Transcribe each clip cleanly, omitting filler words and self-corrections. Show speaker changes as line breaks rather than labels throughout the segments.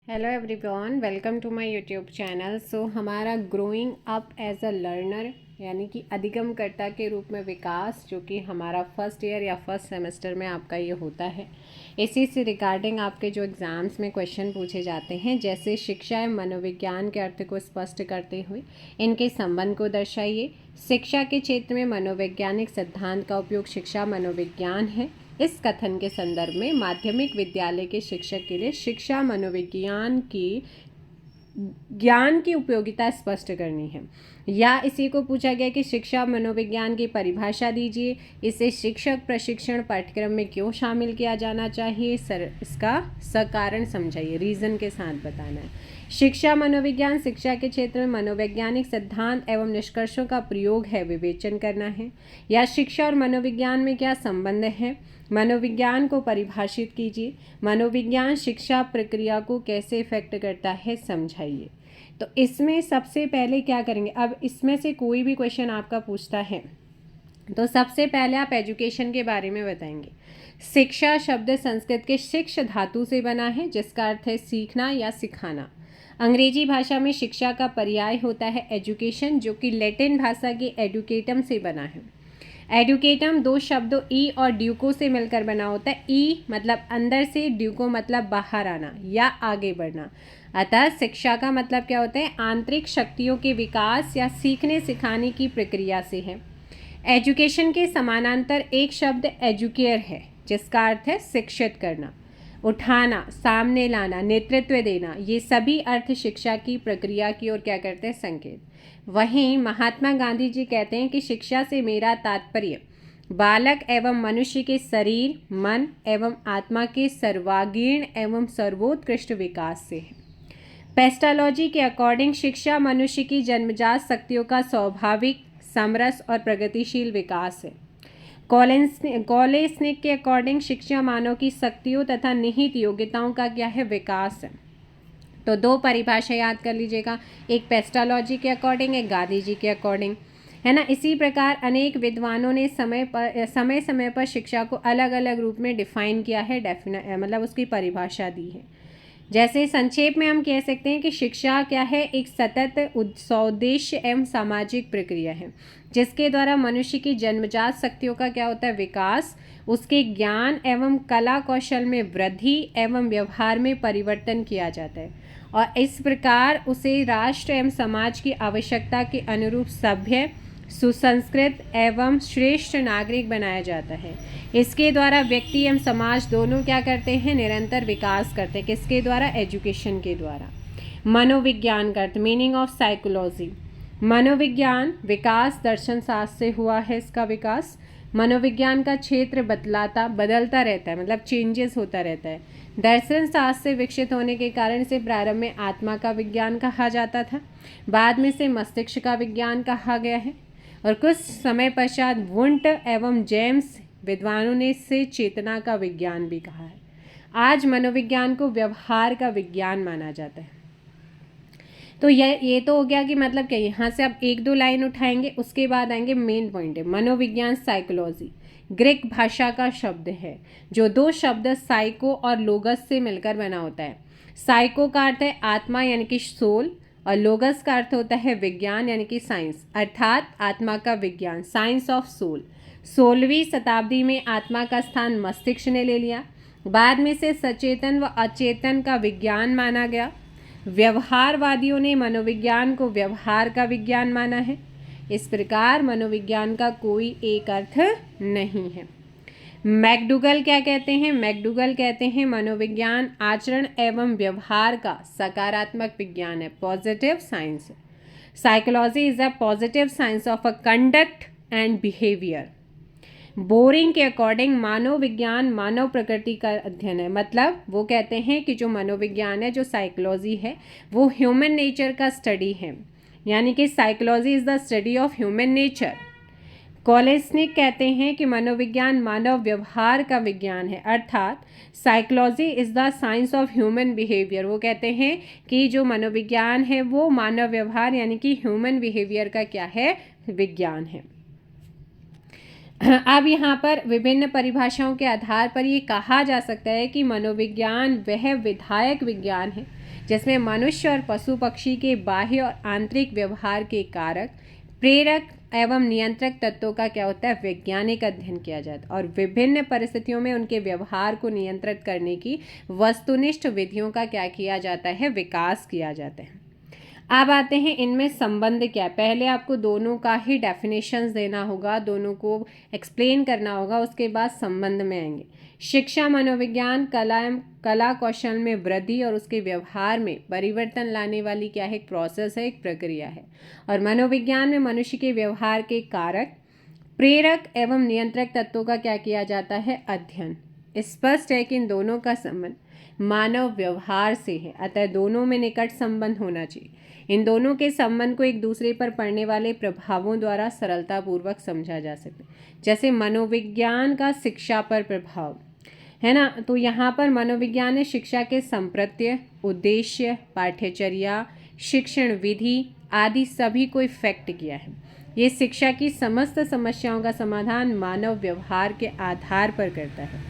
Hello everyone, welcome to my YouTube channel. हमारा growing up as a learner यानी कि अधिगमकर्ता के रूप में विकास, जो कि हमारा फर्स्ट ईयर या फर्स्ट सेमेस्टर में आपका ये होता है। इसी से रिगार्डिंग आपके जो एग्ज़ाम्स में क्वेश्चन पूछे जाते हैं, जैसे शिक्षा एवं मनोविज्ञान के अर्थ को स्पष्ट करते हुए इनके संबंध को दर्शाइए। शिक्षा के क्षेत्र में मनोवैज्ञानिक सिद्धांत का उपयोग शिक्षा मनोविज्ञान है। इस कथन के संदर्भ में माध्यमिक विद्यालय के शिक्षक के लिए शिक्षा मनोविज्ञान की ज्ञान की उपयोगिता स्पष्ट करनी है। या इसी को पूछा गया कि शिक्षा मनोविज्ञान की परिभाषा दीजिए। इसे शिक्षक प्रशिक्षण पाठ्यक्रम में क्यों शामिल किया जाना चाहिए, इसका सकारण समझाइए, रीज़न के साथ बताना है। शिक्षा मनोविज्ञान शिक्षा के क्षेत्र में मनोवैज्ञानिक सिद्धांत एवं निष्कर्षों का प्रयोग है, विवेचन करना है। या शिक्षा और मनोविज्ञान में क्या संबंध है, मनोविज्ञान को परिभाषित कीजिए। मनोविज्ञान शिक्षा प्रक्रिया को कैसे इफेक्ट करता है, समझाइए। तो इसमें सबसे पहले क्या करेंगे, अब इसमें से कोई भी क्वेश्चन आपका पूछता है तो सबसे पहले आप एजुकेशन के बारे में बताएंगे। शिक्षा शब्द संस्कृत के शिक्ष धातु से बना है, जिसका अर्थ है सीखना या सिखाना। अंग्रेजी भाषा में शिक्षा का पर्याय होता है एजुकेशन, जो कि लैटिन भाषा के एडुकेटम से बना है। एडुकेटम दो शब्दों ई और ड्यूको से मिलकर बना होता है। ई मतलब अंदर से, ड्यूको मतलब बाहर आना या आगे बढ़ना। अतः शिक्षा का मतलब क्या होता है, आंतरिक शक्तियों के विकास या सीखने सिखाने की प्रक्रिया से है। एजुकेशन के समानांतर एक शब्द एजुकेयर है, जिसका अर्थ है शिक्षित करना, उठाना, सामने लाना, नेतृत्व देना। ये सभी अर्थ शिक्षा की प्रक्रिया की ओर क्या करते हैं, संकेत। वहीं महात्मा गांधी जी कहते हैं कि शिक्षा से मेरा तात्पर्य बालक एवं मनुष्य के शरीर, मन एवं आत्मा के सर्वांगीण एवं सर्वोत्कृष्ट विकास से है। पेस्टालॉजी के अकॉर्डिंग शिक्षा मनुष्य की जन्मजात शक्तियों का स्वाभाविक, समरस और प्रगतिशील विकास है। कॉलेस्निक के अकॉर्डिंग शिक्षा मानव की शक्तियों तथा निहित योग्यताओं का क्या है, विकास है। तो दो परिभाषा याद कर लीजिएगा, एक पेस्टालॉजी के अकॉर्डिंग, एक गांधी जी के अकॉर्डिंग, है ना। इसी प्रकार अनेक विद्वानों ने समय समय पर शिक्षा को अलग अलग रूप में डिफाइन किया है, मतलब उसकी परिभाषा दी है। जैसे संक्षेप में हम कह सकते हैं कि शिक्षा क्या है, एक सतत सौदेश्य एवं सामाजिक प्रक्रिया है, जिसके द्वारा मनुष्य की जन्मजात शक्तियों का क्या होता है, विकास, उसके ज्ञान एवं कला कौशल में वृद्धि एवं व्यवहार में परिवर्तन किया जाता है, और इस प्रकार उसे राष्ट्र एवं समाज की आवश्यकता के अनुरूप सभ्य, सुसंस्कृत एवं श्रेष्ठ नागरिक बनाया जाता है। इसके द्वारा व्यक्ति एवं समाज दोनों क्या करते हैं, निरंतर विकास करते हैं। किसके द्वारा, एजुकेशन के द्वारा। मनोविज्ञान का अर्थ, मीनिंग ऑफ साइकोलॉजी। मनोविज्ञान विकास दर्शन शास्त्र से हुआ है, इसका विकास। मनोविज्ञान का क्षेत्र बदलता रहता है, मतलब चेंजेस होता रहता है। दर्शन शास्त्र से विकसित होने के कारण इसे प्रारंभ में आत्मा का विज्ञान कहा जाता था, बाद में इसे मस्तिष्क का विज्ञान कहा गया है, और कुछ समय पश्चात वुंट एवं जेम्स विद्वानों ने इसे चेतना का विज्ञान भी कहा है। आज मनोविज्ञान को व्यवहार का विज्ञान माना जाता है। तो ये तो हो गया कि मतलब क्या, यहाँ से आप एक दो लाइन उठाएंगे, उसके बाद आएंगे मेन पॉइंट है मनोविज्ञान साइकोलॉजी। ग्रीक भाषा का शब्द है, जो दो शब्द साइको और लोगस से मिलकर बना होता है। साइको का अर्थ है आत्मा यानी कि सोल, और लोगस का अर्थ होता है विज्ञान यानी कि साइंस, अर्थात आत्मा का विज्ञान, साइंस ऑफ सोल। 16वीं शताब्दी में आत्मा का स्थान मस्तिष्क ने ले लिया, बाद में से सचेतन व अचेतन का विज्ञान माना गया। व्यवहारवादियों ने मनोविज्ञान को व्यवहार का विज्ञान माना है। इस प्रकार मनोविज्ञान का कोई एक अर्थ नहीं है। मैकडूगल क्या कहते हैं, मैकडूगल कहते हैं मनोविज्ञान आचरण एवं व्यवहार का सकारात्मक विज्ञान है, positive science. Psychology is a positive science of a conduct and behaviour. Boring के अकॉर्डिंग मानव विज्ञान मानव प्रकृति का अध्ययन है, मतलब वो कहते हैं कि जो मनोविज्ञान है, जो साइकोलॉजी है, वो ह्यूमन नेचर का स्टडी है, यानी कि psychology is the study of human nature. Kolesnik कहते हैं कि मनोविज्ञान मानव व्यवहार का विज्ञान है, अर्थात psychology is the science of human behaviour. वो कहते हैं कि जो मनोविज्ञान है वो मानव व्यवहार यानी कि ह्यूमन बिहेवियर का क्या है, विज्ञान है। अब यहाँ पर विभिन्न परिभाषाओं के आधार पर ये कहा जा सकता है कि मनोविज्ञान वह विधायक विज्ञान है जिसमें मनुष्य और पशु पक्षी के बाह्य और आंतरिक व्यवहार के कारक, प्रेरक एवं नियंत्रक तत्वों का क्या होता है, वैज्ञानिक अध्ययन किया जाता है और विभिन्न परिस्थितियों में उनके व्यवहार को नियंत्रित करने की वस्तुनिष्ठ विधियों का क्या किया जाता है, विकास किया जाता है। अब आते हैं इनमें संबंध क्या है। पहले आपको दोनों का ही डेफिनेशंस देना होगा, दोनों को एक्सप्लेन करना होगा, उसके बाद संबंध में आएंगे। शिक्षा मनोविज्ञान कला कौशल में वृद्धि और उसके व्यवहार में परिवर्तन लाने वाली क्या है, एक प्रोसेस है, एक प्रक्रिया है। और मनोविज्ञान में मनुष्य के व्यवहार के कारक, प्रेरक एवं नियंत्रक तत्वों का क्या किया जाता है, अध्ययन। स्पष्ट है कि इन दोनों का संबंध मानव व्यवहार से है, अतः दोनों में निकट संबंध होना चाहिए। इन दोनों के संबंध को एक दूसरे पर पड़ने वाले प्रभावों द्वारा सरलतापूर्वक समझा जा सकता है। जैसे मनोविज्ञान का शिक्षा पर प्रभाव है ना, तो यहाँ पर मनोविज्ञान ने शिक्षा के संप्रत्य, उद्देश्य, पाठ्यचर्या, शिक्षण विधि आदि सभी को इफेक्ट किया है। ये शिक्षा की समस्त समस्याओं का समाधान मानव व्यवहार के आधार पर करता है।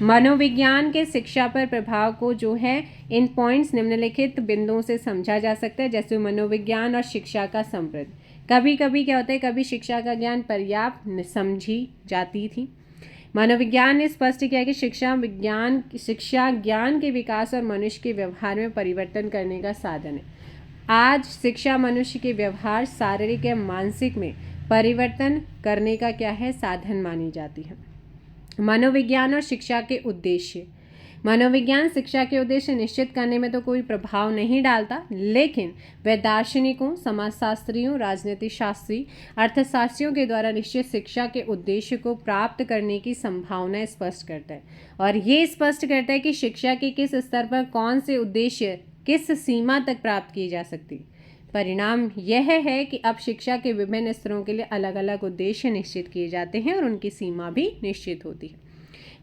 मनोविज्ञान के शिक्षा पर प्रभाव को जो है इन पॉइंट्स निम्नलिखित बिंदुओं से समझा जा सकता है। जैसे मनोविज्ञान और शिक्षा का संप्रति, कभी कभी क्या होता है, कभी शिक्षा का ज्ञान पर्याप्त समझी जाती थी। मनोविज्ञान ने स्पष्ट किया कि शिक्षा ज्ञान के विकास और मनुष्य के व्यवहार में परिवर्तन करने का साधन है। आज शिक्षा मनुष्य के व्यवहार, शारीरिक या मानसिक में परिवर्तन करने का क्या है, साधन मानी जाती है। मनोविज्ञान और शिक्षा के उद्देश्य, मनोविज्ञान शिक्षा के उद्देश्य निश्चित करने में तो कोई प्रभाव नहीं डालता, लेकिन वह दार्शनिकों, समाजशास्त्रियों, राजनीति शास्त्री, अर्थशास्त्रियों के द्वारा निश्चित शिक्षा के उद्देश्य को प्राप्त करने की संभावना स्पष्ट करता है। और ये स्पष्ट करता है कि शिक्षा के किस स्तर पर कौन से उद्देश्य किस सीमा तक प्राप्त किए जा सकती। परिणाम यह है कि अब शिक्षा के विभिन्न स्तरों के लिए अलग अलग उद्देश्य निश्चित किए जाते हैं और उनकी सीमा भी निश्चित होती है।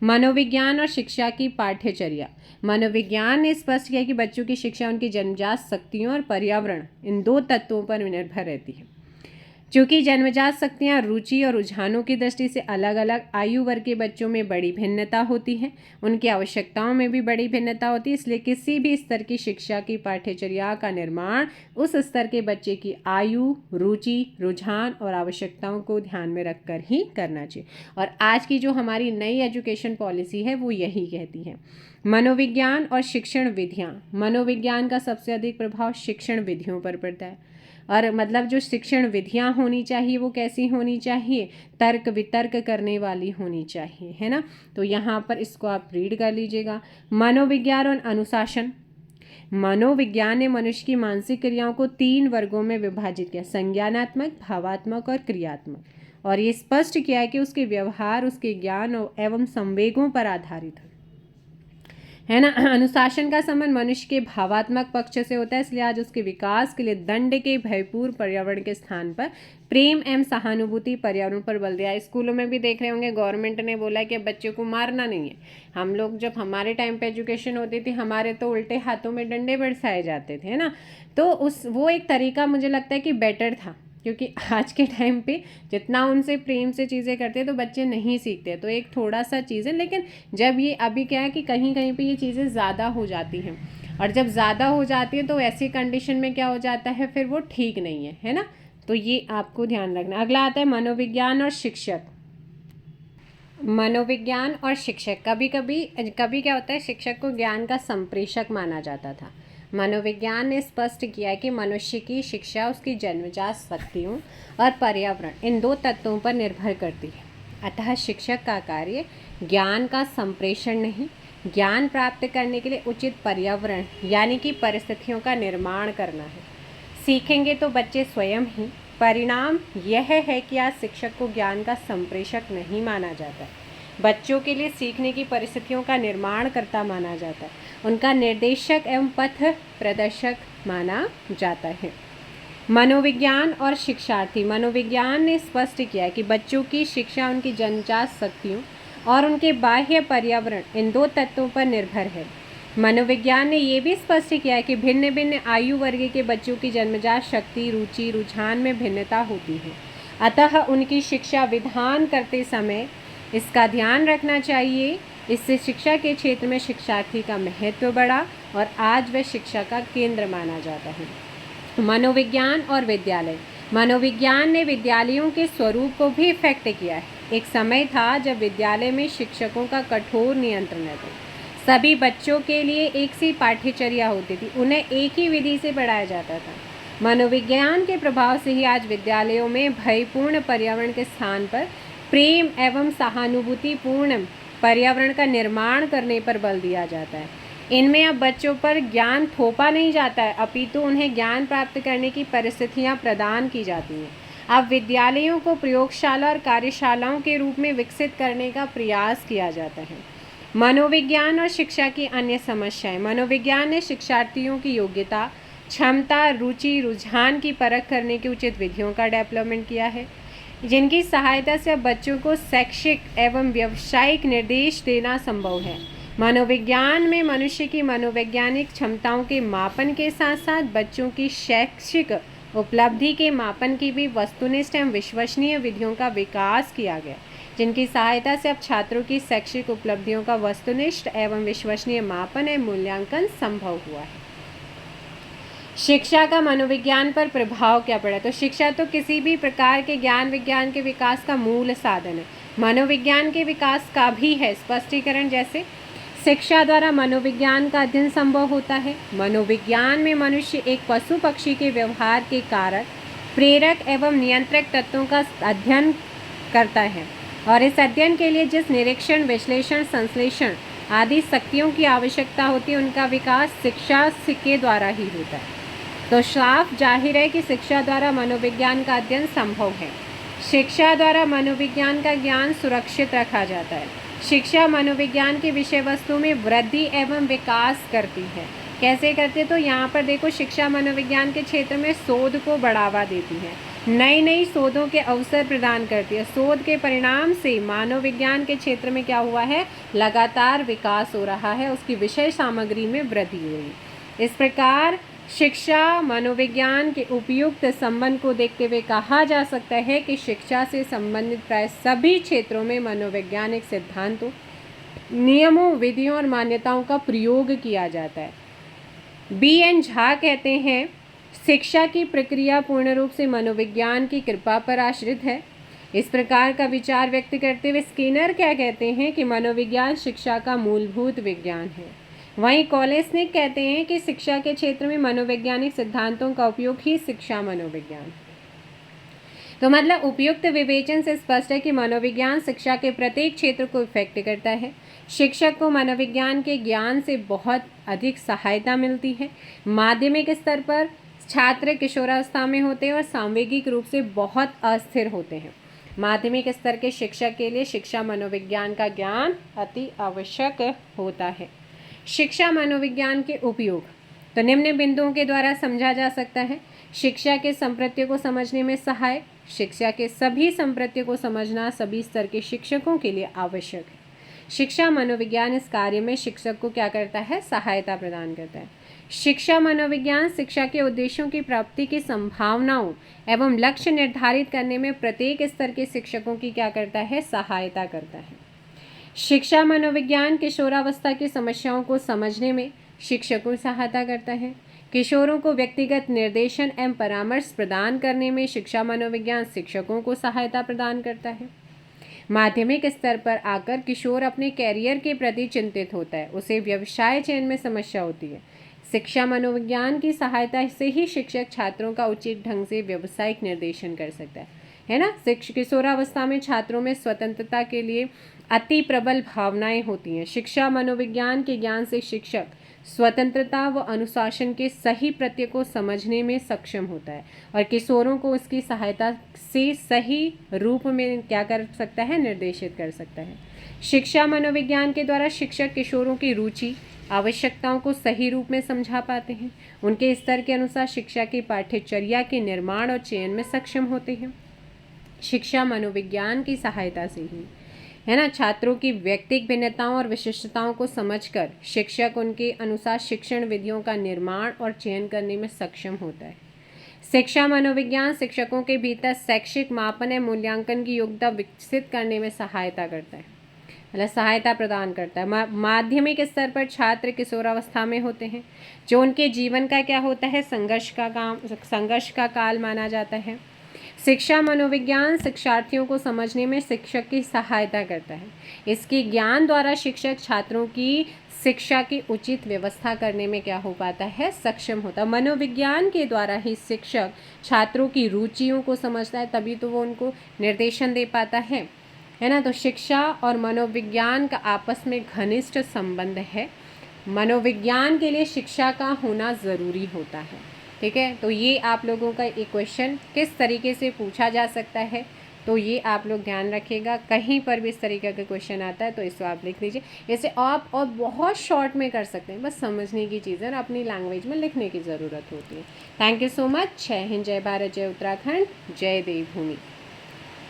मनोविज्ञान और शिक्षा की पाठ्यचर्या, मनोविज्ञान ने स्पष्ट किया कि बच्चों की शिक्षा उनकी जन्मजात शक्तियों और पर्यावरण, इन दो तत्वों पर निर्भर रहती है। चूँकि जन्मजात शक्तियाँ रुचि और रुझानों की दृष्टि से अलग अलग आयु वर्ग के बच्चों में बड़ी भिन्नता होती है, उनकी आवश्यकताओं में भी बड़ी भिन्नता होती है, इसलिए किसी भी स्तर की शिक्षा की पाठ्यचर्या का निर्माण उस स्तर के बच्चे की आयु, रुचि, रुझान और आवश्यकताओं को ध्यान में रखकर ही करना चाहिए। और आज की जो हमारी नई एजुकेशन पॉलिसी है वो यही कहती है। मनोविज्ञान और शिक्षण विधियाँ, मनोविज्ञान का सबसे अधिक प्रभाव शिक्षण विधियों पर पड़ता है। और मतलब जो शिक्षण विधियाँ होनी चाहिए वो कैसी होनी चाहिए, तर्क वितर्क करने वाली होनी चाहिए, है ना। तो यहाँ पर इसको आप रीड कर लीजिएगा। मनोविज्ञान और अनुशासन, मनोविज्ञान ने मनुष्य की मानसिक क्रियाओं को 3 वर्गों में विभाजित किया, संज्ञानात्मक, भावात्मक और क्रियात्मक। और ये स्पष्ट किया है कि उसके व्यवहार उसके ज्ञान एवं संवेगों पर आधारित है ना। अनुशासन का संबंध मनुष्य के भावात्मक पक्ष से होता है, इसलिए आज उसके विकास के लिए दंड के भयपूर्ण पर्यावरण के स्थान पर प्रेम एवं सहानुभूति पर्यावरण पर बल दिया। स्कूलों में भी देख रहे होंगे गवर्नमेंट ने बोला है कि बच्चों को मारना नहीं है। हम लोग जब हमारे टाइम पे एजुकेशन होती थी, हमारे तो उल्टे हाथों में डंडे बरसाए जाते थे, है ना। तो वो एक तरीका मुझे लगता है कि बेटर था, क्योंकि आज के टाइम पे जितना उनसे प्रेम से चीज़ें करते हैं तो बच्चे नहीं सीखते, तो एक थोड़ा सा चीज़ें। लेकिन जब ये अभी क्या है कि कहीं कहीं पे ये चीज़ें ज़्यादा हो जाती हैं, और जब ज़्यादा हो जाती है तो ऐसी कंडीशन में क्या हो जाता है, फिर वो ठीक नहीं है ना। तो ये आपको ध्यान रखना। अगला आता है मनोविज्ञान और शिक्षक। मनोविज्ञान और शिक्षक, कभी क्या होता है, शिक्षक को ज्ञान का संप्रेषक माना जाता था। मनोविज्ञान ने स्पष्ट किया कि मनुष्य की शिक्षा उसकी जन्मजात शक्तियों और पर्यावरण, इन 2 तत्वों पर निर्भर करती है। अतः शिक्षक का कार्य ज्ञान का संप्रेषण नहीं, ज्ञान प्राप्त करने के लिए उचित पर्यावरण यानी कि परिस्थितियों का निर्माण करना है। सीखेंगे तो बच्चे स्वयं ही। परिणाम यह है कि आज शिक्षक को ज्ञान का संप्रेषक नहीं माना जाता है, बच्चों के लिए सीखने की परिस्थितियों का निर्माण करता माना जाता है, उनका निर्देशक एवं पथ प्रदर्शक माना जाता है। मनोविज्ञान और शिक्षार्थी, मनोविज्ञान ने स्पष्ट किया कि बच्चों की शिक्षा उनकी जन्मजात शक्तियों और उनके बाह्य पर्यावरण, इन 2 तत्वों पर निर्भर है। मनोविज्ञान ने ये भी स्पष्ट किया कि भिन्न भिन्न आयु वर्ग के बच्चों की जन्मजात शक्ति, रुचि, रुझान में भिन्नता होती है, अतः उनकी शिक्षा विधान करते समय इसका ध्यान रखना चाहिए इससे शिक्षा के क्षेत्र में शिक्षार्थी का महत्व बढ़ा और आज वह शिक्षा का केंद्र माना जाता है। मनोविज्ञान और विद्यालय। मनोविज्ञान ने विद्यालयों के स्वरूप को भी इफेक्ट किया है। एक समय था जब विद्यालय में शिक्षकों का कठोर नियंत्रण था। सभी बच्चों के लिए एक सी पाठ्यचर्या होती थी, उन्हें एक ही विधि से पढ़ाया जाता था। मनोविज्ञान के प्रभाव से ही आज विद्यालयों में भयपूर्ण पर्यावरण के स्थान पर प्रेम एवं सहानुभूतिपूर्ण पर्यावरण का निर्माण करने पर बल दिया जाता है। इनमें अब बच्चों पर ज्ञान थोपा नहीं जाता है, अपितु उन्हें ज्ञान प्राप्त करने की परिस्थितियां प्रदान की जाती हैं। अब विद्यालयों को प्रयोगशाला और कार्यशालाओं के रूप में विकसित करने का प्रयास किया जाता है। मनोविज्ञान और शिक्षा की अन्य समस्याएं। मनोविज्ञान ने शिक्षार्थियों की योग्यता, क्षमता, रुचि, रुझान की परख करने की उचित विधियों का डेवलपमेंट किया है, जिनकी सहायता से अब बच्चों को शैक्षिक एवं व्यावसायिक निर्देश देना संभव है। मनोविज्ञान में मनुष्य की मनोवैज्ञानिक क्षमताओं के मापन के साथ साथ बच्चों की शैक्षिक उपलब्धि के मापन की भी वस्तुनिष्ठ एवं विश्वसनीय विधियों का विकास किया गया, जिनकी सहायता से अब छात्रों की शैक्षिक उपलब्धियों का वस्तुनिष्ठ एवं विश्वसनीय मापन एवं मूल्यांकन संभव हुआ है। शिक्षा का मनोविज्ञान पर प्रभाव क्या पड़ा? तो शिक्षा तो किसी भी प्रकार के ज्ञान विज्ञान के विकास का मूल साधन है। मनोविज्ञान के विकास का भी है स्पष्टीकरण, जैसे शिक्षा द्वारा मनोविज्ञान का अध्ययन संभव होता है। मनोविज्ञान में मनुष्य एक पशु पक्षी के व्यवहार के कारक, प्रेरक एवं नियंत्रक तत्वों का अध्ययन करता है और इस अध्ययन के लिए जिस निरीक्षण, विश्लेषण, संश्लेषण आदि शक्तियों की आवश्यकता होती है, उनका विकास शिक्षा के द्वारा ही होता है। तो साफ जाहिर है कि शिक्षा द्वारा मनोविज्ञान का अध्ययन संभव है। शिक्षा द्वारा मनोविज्ञान का ज्ञान सुरक्षित रखा जाता है। शिक्षा मनोविज्ञान की विषय वस्तु में वृद्धि एवं विकास करती है। कैसे करती है? तो यहाँ पर देखो, शिक्षा मनोविज्ञान के क्षेत्र में शोध को बढ़ावा देती है, नई नई शोधों के अवसर प्रदान करती है। शोध के परिणाम से मानव विज्ञान के क्षेत्र में क्या हुआ है? लगातार विकास हो रहा है, उसकी विषय सामग्री में वृद्धि हुई। इस प्रकार शिक्षा मनोविज्ञान के उपयुक्त संबंध को देखते हुए कहा जा सकता है कि शिक्षा से संबंधित प्राय सभी क्षेत्रों में मनोवैज्ञानिक सिद्धांतों, नियमों, विधियों और मान्यताओं का प्रयोग किया जाता है। B.N. झा कहते हैं, शिक्षा की प्रक्रिया पूर्ण रूप से मनोविज्ञान की कृपा पर आश्रित है। इस प्रकार का विचार व्यक्त करते हुए स्किनर क्या कहते हैं कि मनोविज्ञान शिक्षा का मूलभूत विज्ञान है। वहीं कॉलेस्निक कहते हैं कि शिक्षा के क्षेत्र में मनोवैज्ञानिक सिद्धांतों का उपयोग ही शिक्षा मनोविज्ञान। तो मतलब उपयुक्त विवेचन से स्पष्ट है कि मनोविज्ञान शिक्षा के प्रत्येक क्षेत्र को इफेक्ट करता है। शिक्षक को मनोविज्ञान के ज्ञान से बहुत अधिक सहायता मिलती है। माध्यमिक स्तर पर छात्र किशोरावस्था में होते हैं और सांवेगिक रूप से बहुत अस्थिर होते हैं। माध्यमिक स्तर के शिक्षक के लिए शिक्षा मनोविज्ञान का ज्ञान अति आवश्यक होता है। शिक्षा मनोविज्ञान के उपयोग तो निम्न बिंदुओं के द्वारा समझा जा सकता है। शिक्षा के संप्रत्यों को समझने में सहायक। शिक्षा के सभी संप्रत्यों को समझना सभी स्तर के शिक्षकों के लिए आवश्यक है। शिक्षा मनोविज्ञान इस कार्य में शिक्षक को क्या करता है? सहायता प्रदान करता है। शिक्षा मनोविज्ञान शिक्षा के उद्देश्यों की प्राप्ति की संभावनाओं एवं लक्ष्य निर्धारित करने में प्रत्येक स्तर के शिक्षकों की क्या करता है? सहायता करता है। शिक्षा मनोविज्ञान किशोरावस्था की समस्याओं को समझने में शिक्षकों की सहायता करता है। किशोरों को व्यक्तिगत निर्देशन एवं परामर्श प्रदान करने में शिक्षा मनोविज्ञान शिक्षकों को सहायता प्रदान करता है। माध्यमिक स्तर पर आकर किशोर अपने कैरियर के प्रति चिंतित होता है, उसे व्यवसाय चयन में समस्या होती है। शिक्षा मनोविज्ञान की सहायता से ही शिक्षक छात्रों का उचित ढंग से व्यावसायिक निर्देशन कर सकता है ना। किशोरावस्था में छात्रों में स्वतंत्रता के लिए अति प्रबल भावनाएं होती हैं। शिक्षा मनोविज्ञान के ज्ञान से शिक्षक स्वतंत्रता व अनुशासन के सही प्रत्यय को समझने में सक्षम होता है और किशोरों को इसकी सहायता से सही रूप में क्या कर सकता है? निर्देशित कर सकता है। शिक्षा मनोविज्ञान के द्वारा शिक्षक किशोरों की रुचि, आवश्यकताओं को सही रूप में समझा पाते हैं। उनके स्तर के अनुसार शिक्षा की पाठ्यचर्या के निर्माण और चयन में सक्षम होते हैं। शिक्षा मनोविज्ञान की सहायता से ही है ना, छात्रों की व्यक्तिगत भिन्नताओं और विशिष्टताओं को समझकर शिक्षक उनके अनुसार शिक्षण विधियों का निर्माण और चयन करने में सक्षम होता है। शिक्षा मनोविज्ञान शिक्षकों के भीतर शैक्षिक मापन एवं मूल्यांकन की योग्यता विकसित करने में सहायता करता है। मतलब सहायता प्रदान करता है। माध्यमिक स्तर पर छात्र किशोरावस्था में होते हैं, जो उनके जीवन का क्या होता है, संघर्ष का काल माना जाता है। शिक्षा मनोविज्ञान शिक्षार्थियों को समझने में शिक्षक की सहायता करता है। इसके ज्ञान द्वारा शिक्षक छात्रों की शिक्षा की उचित व्यवस्था करने में क्या हो पाता है, सक्षम होता है। मनोविज्ञान के द्वारा ही शिक्षक छात्रों की रुचियों को समझता है, तभी तो वो उनको निर्देशन दे पाता है ना। तो शिक्षा और मनोविज्ञान का आपस में घनिष्ठ संबंध है। मनोविज्ञान के लिए शिक्षा का होना ज़रूरी होता है। ठीक है, तो ये आप लोगों का एक क्वेश्चन किस तरीके से पूछा जा सकता है, तो ये आप लोग ध्यान रखिएगा। कहीं पर भी इस तरीके का क्वेश्चन आता है तो इसको आप लिख लीजिए। इसे आप और बहुत शॉर्ट में कर सकते हैं, बस समझने की चीज़ है और अपनी लैंग्वेज में लिखने की ज़रूरत होती है। Thank you so much. जय हिंद, जय भारत, जय उत्तराखंड, जय देवभूमि।